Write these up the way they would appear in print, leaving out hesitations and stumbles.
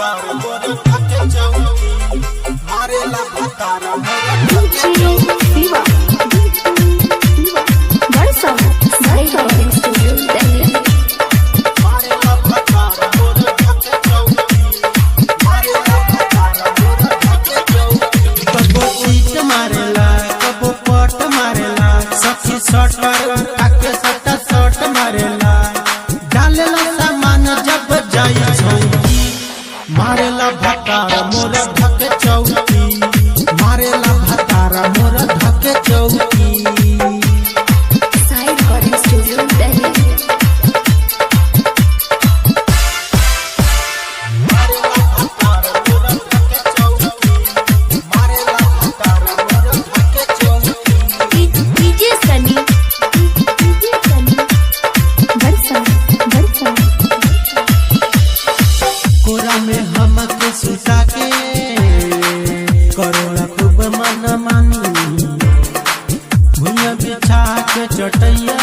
भतार मोर ढके चौकी मारेला भतार मोर ढके चौकी वर्षा साई रिकॉर्डिंग स्टूडियो दिल्ली मारेला भतार मोर ढके चौकी मारेला भतार मोर ढके चौकी कबो पीठ मारेला कबो पट मारेला सखी शॉट पर आके सट्टा शॉट मारेला डालेला सामान जब जाई चौकी मारेला भतार मोर ढके चौकी मारेला भतार मोर ढके चौकी साई रिकॉर्डिंग स्टूडियो दिल्ली मारेला भतार मोर ढके चौकी मारेला भतार मोर ढके चौकी डीजे सनी वर्षा कोरा में हमके सुता के करोड़ा खूब मन मानी भुइया बिछा के चटैया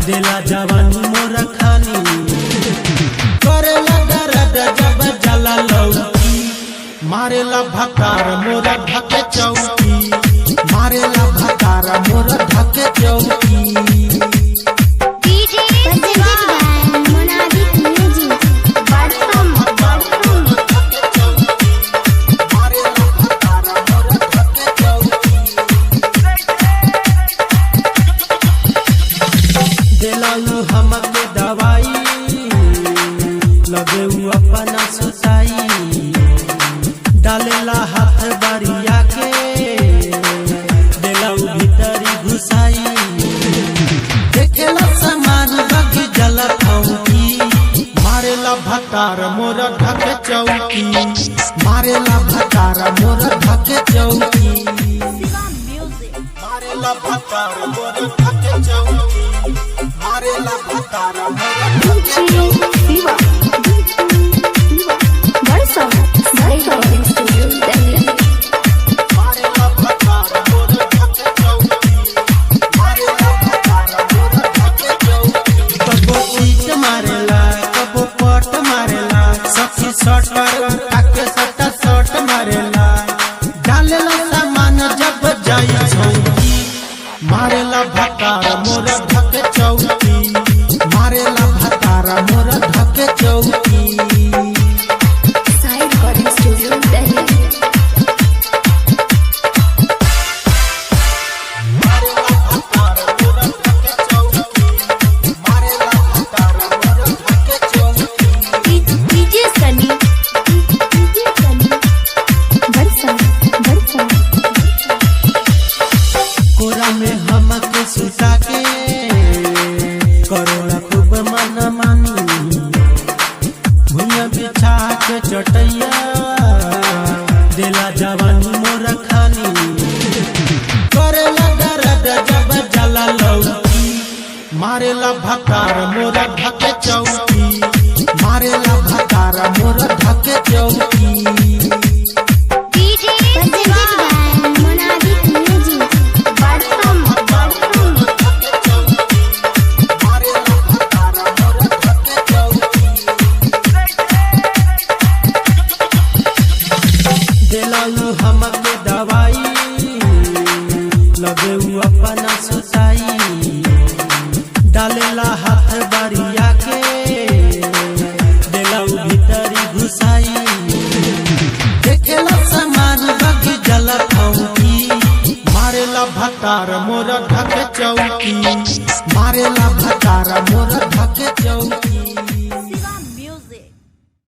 देला जवानी मोर खानी करेला दर्द जब जला लौकी मारेला भतार मोर ढके चौकी मारेला भतार मोर ढके चौकी डीजे मोनालिक म्यूजिक वर्षा मारेला भतार मोर ढके चौकी दिलाऊ हमके दवाई लगे अपना सुताई डालेला हाथ बरिया के दिलाऊ भीतरी घुसाई देखेला सामान बगी जल खौकी मारेला भतार मोर ढके चौकी मारेला भतार मोर ढके चौकी मारेला भतार मोर ढके चौकी मारेला भतार मोर ढके चौकी वर्षा साई रिकॉर्डिंग स्टूडियो दिल्ली मारेला भतार मोर ढके चौकी मारेला भतार मोर ढके चौकी कबो पीठ मारेला कबो पट मारेला सखी शॉट पर आके सट्टा शॉट मारेला डालेला सामान जब जाई चौकी मारेला भतार मोर ढके चौकी मारेला भतार मोर ढके चौकी साई रिकॉर्डिंग स्टूडियो दिल्ली मारेला भतार मोर ढके चौकी मारेला भतार मोर ढके चौकी डीजे सनी वर्षा कोरा में हमके सुता के करोड़ा खूब मन मानी भुइया बिछा के चटैया देला जवानी मोर खानी करेला दर्द जब जला लौकी मारेला भतार मोर ढके चौकी मारेला भतार मोर ढके चौकी डीजे मोनालिक म्यूजिक वर्षा मारेला भतार मोर ढके चौकी दिलाऊ हमके दवाई लगे अपना सुताई डालेला हाथ बरिया के दिलाऊ भीतरी घुसाई देखेला सामान बगी जल खौकी मारेला भतार मोर ढके चौकी मारेला भतार मोर ढके चौकी।